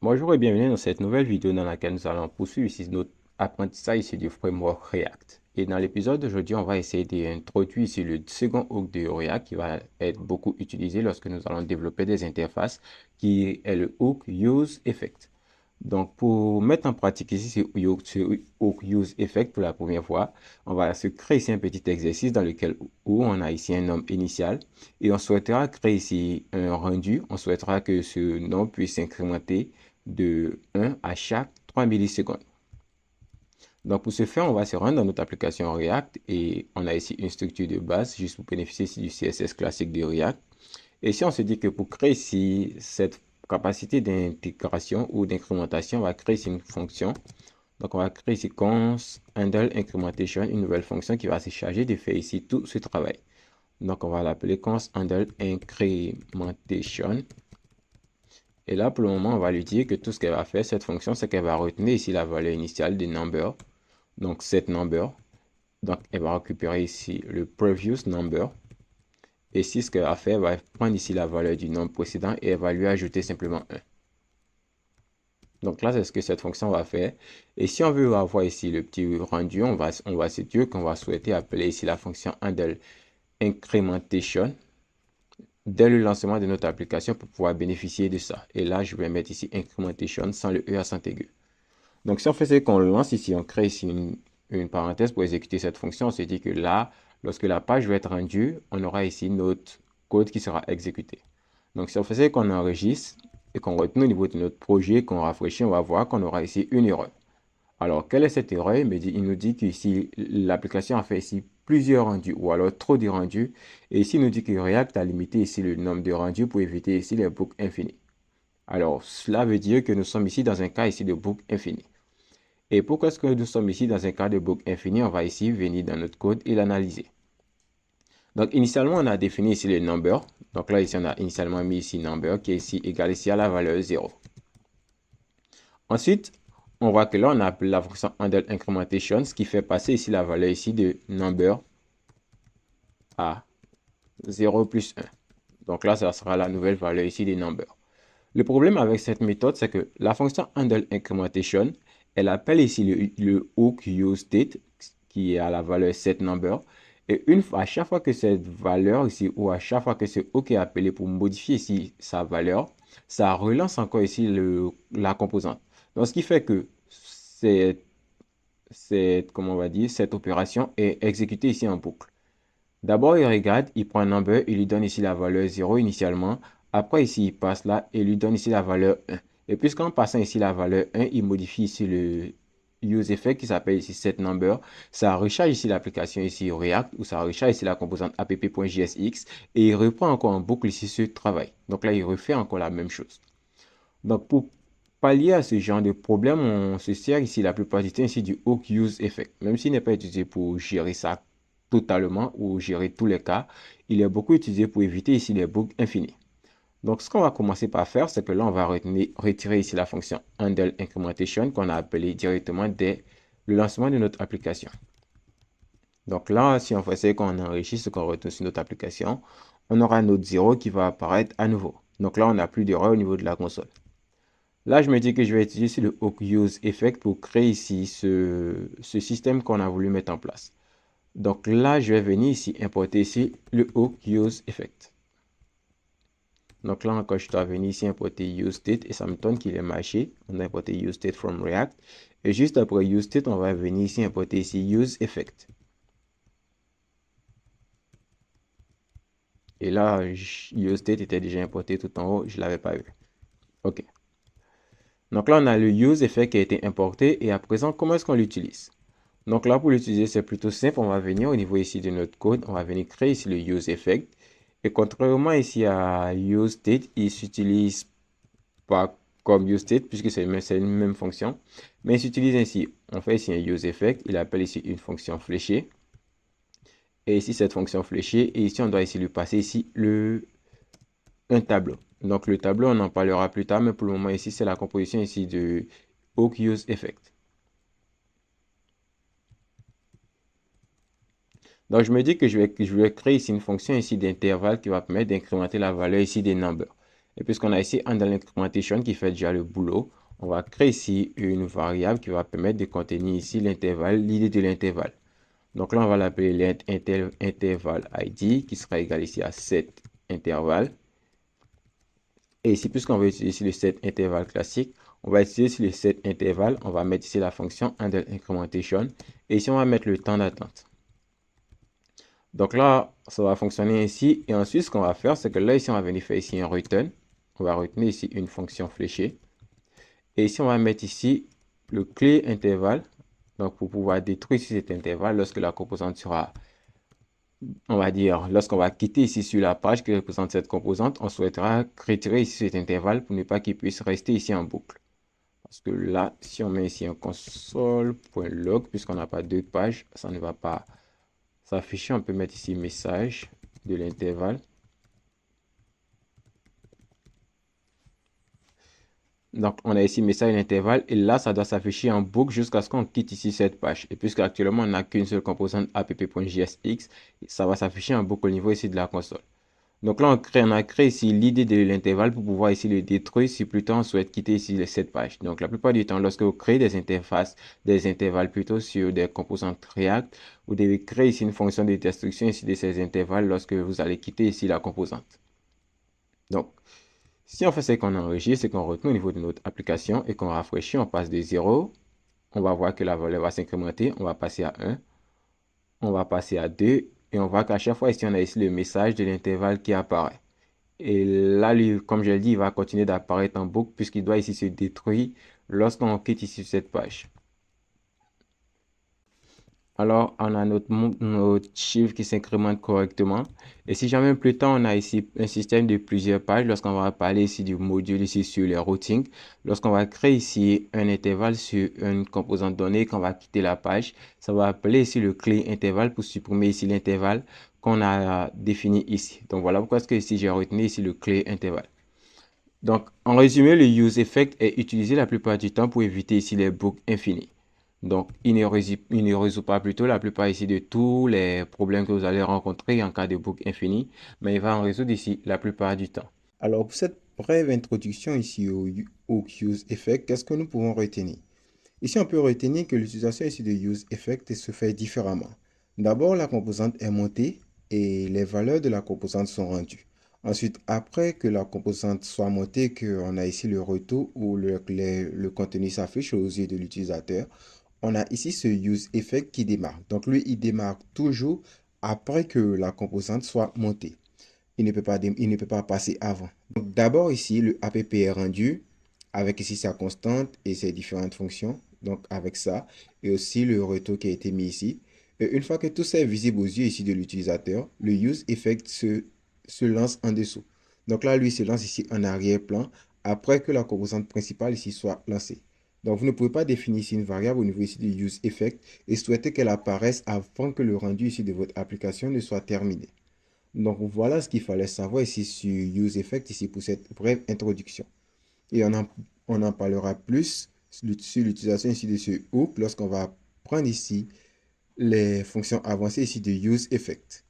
Bonjour et bienvenue dans cette nouvelle vidéo dans laquelle nous allons poursuivre ici notre apprentissage ici du framework React. Et dans l'épisode d'aujourd'hui, on va essayer d'introduire ici le second hook de React qui va être beaucoup utilisé lorsque nous allons développer des interfaces, qui est le hook UseEffect. Donc, pour mettre en pratique ici ce hook UseEffect pour la première fois, on va se créer ici un petit exercice dans lequel où on a ici un nom initial et on souhaitera créer ici un rendu. On souhaitera que ce nom puisse s'incrémenter de 1 à chaque 3 millisecondes. Donc, pour ce faire, on va se rendre dans notre application React et on a ici une structure de base juste pour bénéficier ici du CSS classique de React. Et si on se dit que pour créer ici cette capacité d'intégration ou d'incrémentation, on va créer ici une fonction. Donc, on va créer ici const handle incrementation, une nouvelle fonction qui va se charger de faire ici tout ce travail. Donc, on va l'appeler const handle incrementation. Et là, pour le moment, on va lui dire que tout ce qu'elle va faire, cette fonction, c'est qu'elle va retenir ici la valeur initiale des number. Donc, cette number. Donc, elle va récupérer ici le previous number. Et si ce qu'elle va faire, elle va prendre ici la valeur du nombre précédent et elle va lui ajouter simplement 1. Donc là, c'est ce que cette fonction va faire. Et si on veut avoir ici le petit rendu, on va se dire qu'on va souhaiter appeler ici la fonction handle incrementation dès le lancement de notre application pour pouvoir bénéficier de ça. Et là, je vais mettre ici incrementation sans le E à accent aigu. Donc, si on fait ce qu'on lance ici, on crée ici une parenthèse pour exécuter cette fonction, on se dit que là, lorsque la page va être rendue, on aura ici notre code qui sera exécuté. Donc, si on faisait qu'on enregistre et qu'on retourne au niveau de notre projet, qu'on rafraîchit, on va voir qu'on aura ici une erreur. Alors, quelle est cette erreur? Il nous dit qu'ici, l'application a fait ici plusieurs rendus ou alors trop de rendus. Et ici, il nous dit que React a limité ici le nombre de rendus pour éviter ici les boucles infinies. Alors, cela veut dire que nous sommes ici dans un cas ici de boucle infinie. Et pourquoi est-ce que nous sommes ici dans un cas de boucle infinie? On va ici venir dans notre code et l'analyser. Donc, initialement, on a défini ici le number. Donc là, ici, on a initialement mis ici number qui est ici égal ici à la valeur 0. Ensuite, on voit que là, on a appelé la fonction handle incrementation, ce qui fait passer ici la valeur ici de number à 0 plus 1. Donc là, ça sera la nouvelle valeur ici des number. Le problème avec cette méthode, c'est que la fonction handle incrementation, elle appelle ici le hook useState qui est à la valeur setNumber. Et à chaque fois que cette valeur ici, ou à chaque fois que ce hook est appelé pour modifier ici sa valeur, ça relance encore ici la composante. Donc, ce qui fait que comment on va dire, cette opération est exécutée ici en boucle. D'abord, il regarde, il prend un number, il lui donne ici la valeur 0 initialement. Après, ici, il passe là et lui donne ici la valeur 1. Et puisqu'en passant ici la valeur 1, il modifie ici le useEffect qui s'appelle ici setNumber. Ça recharge ici l'application ici React ou ça recharge ici la composante app.jsx et il reprend encore en boucle ici ce travail. Donc là, il refait encore la même chose. Donc, pour pallier à ce genre de problème, on se sert ici la plupart du temps ici du hook useEffect. Même s'il n'est pas utilisé pour gérer ça totalement ou gérer tous les cas, il est beaucoup utilisé pour éviter ici les boucles infinies. Donc, ce qu'on va commencer par faire, c'est que là, on va retirer ici la fonction handle incrementation qu'on a appelée directement dès le lancement de notre application. Donc là, si on fait ça, qu'on enregistre, qu'on retourne sur notre application, on aura notre 0 qui va apparaître à nouveau. Donc là, on n'a plus d'erreur au niveau de la console. Là, je me dis que je vais utiliser le hook useEffect pour créer ici ce système qu'on a voulu mettre en place. Donc là, je vais venir ici importer ici le hook useEffect. Donc là encore, je dois venir ici importer useState et ça me donne qu'il est matché. On a importé useState from React. Et juste après useState, on va venir ici importer ici useEffect. Et là, useState était déjà importé tout en haut, je ne l'avais pas vu. OK. Donc là, on a le useEffect qui a été importé. Et à présent, comment est-ce qu'on l'utilise? Donc là, pour l'utiliser, c'est plutôt simple. On va venir au niveau ici de notre code. On va venir créer ici le useEffect. Et contrairement ici à useState, il s'utilise pas comme useState puisque c'est une même fonction. Mais il s'utilise ainsi. On fait ici un useEffect. Il appelle ici une fonction fléchée. Et ici, cette fonction fléchée. Et ici, on doit ici lui passer ici un tableau. Donc le tableau, on en parlera plus tard. Mais pour le moment, ici, c'est la composition ici de hook useEffect. Donc, je me dis que je vais créer ici une fonction ici d'intervalle qui va permettre d'incrémenter la valeur ici des numbers. Et puisqu'on a ici under incrementation qui fait déjà le boulot, on va créer ici une variable qui va permettre de contenir ici l'intervalle, l'idée de l'intervalle. Donc là, on va l'appeler l'intervalle ID qui sera égal ici à set intervalle. Et ici, puisqu'on veut utiliser ici le set intervalle classique, on va utiliser ici le set intervalle. On va mettre ici la fonction under incrementation. Et ici, on va mettre le temps d'attente. Donc là, ça va fonctionner ainsi. Et ensuite, ce qu'on va faire, c'est que là, ici, on va venir faire ici un return. On va retenir ici une fonction fléchée. Et ici, on va mettre ici le clé intervalle. Donc, pour pouvoir détruire ici cet intervalle lorsque la composante sera, on va dire, lorsqu'on va quitter ici sur la page qui représente cette composante, on souhaitera retirer ici cet intervalle pour ne pas qu'il puisse rester ici en boucle. Parce que là, si on met ici un console.log, puisqu'on n'a pas deux pages, ça ne va pas s'afficher. On peut mettre ici message de l'intervalle. Donc, on a ici message d'intervalle et là, ça doit s'afficher en boucle jusqu'à ce qu'on quitte ici cette page. Et puisque actuellement, on n'a qu'une seule composante app.jsx, ça va s'afficher en boucle au niveau ici de la console. Donc là, on a créé ici l'idée de l'intervalle pour pouvoir ici le détruire si plutôt on souhaite quitter ici cette page. Donc la plupart du temps, lorsque vous créez des interfaces, des intervalles plutôt sur des composantes React, vous devez créer ici une fonction de destruction ici de ces intervalles lorsque vous allez quitter ici la composante. Donc, si on fait ce qu'on enregistre, c'est qu'on retourne au niveau de notre application et qu'on rafraîchit, on passe de 0. On va voir que la valeur va s'incrémenter. On va passer à 1. On va passer à 2. Et on voit qu'à chaque fois ici, on a ici le message de l'intervalle qui apparaît. Et là, lui, comme je l'ai dit, il va continuer d'apparaître en boucle puisqu'il doit ici se détruire lorsqu'on quitte ici cette page. Alors, on a notre chiffre qui s'incrémente correctement. Et si jamais plus tard, on a ici un système de plusieurs pages, lorsqu'on va parler ici du module ici sur les routings, lorsqu'on va créer ici un intervalle sur une composante donnée, qu'on va quitter la page, ça va appeler ici le clé intervalle pour supprimer ici l'intervalle qu'on a défini ici. Donc, voilà pourquoi est-ce que ici, j'ai retenu ici le clé intervalle. Donc, en résumé, le use effect est utilisé la plupart du temps pour éviter ici les boucles infinies. Donc, il ne résout pas plutôt la plupart ici de tous les problèmes que vous allez rencontrer en cas de boucle infinie, mais il va en résoudre ici la plupart du temps. Alors, pour cette brève introduction ici au use effect, qu'est-ce que nous pouvons retenir? Ici, on peut retenir que l'utilisation ici de use effect se fait différemment. D'abord, la composante est montée et les valeurs de la composante sont rendues. Ensuite, après que la composante soit montée, qu'on a ici le retour où le contenu s'affiche aux yeux de l'utilisateur, on a ici ce use effect qui démarre. Donc, lui, il démarre toujours après que la composante soit montée. Il ne peut pas passer avant. Donc, d'abord, ici, le app est rendu avec ici sa constante et ses différentes fonctions. Donc, avec ça, et aussi le retour qui a été mis ici. Et une fois que tout ça est visible aux yeux ici de l'utilisateur, le use effect se lance en dessous. Donc là, lui se lance ici en arrière-plan après que la composante principale ici soit lancée. Donc, vous ne pouvez pas définir ici une variable au niveau ici du use effect et souhaiter qu'elle apparaisse avant que le rendu ici de votre application ne soit terminé. Donc, voilà ce qu'il fallait savoir ici sur use effect ici pour cette brève introduction. Et on en parlera plus sur l'utilisation ici de ce hook lorsqu'on va prendre ici les fonctions avancées ici de use effect.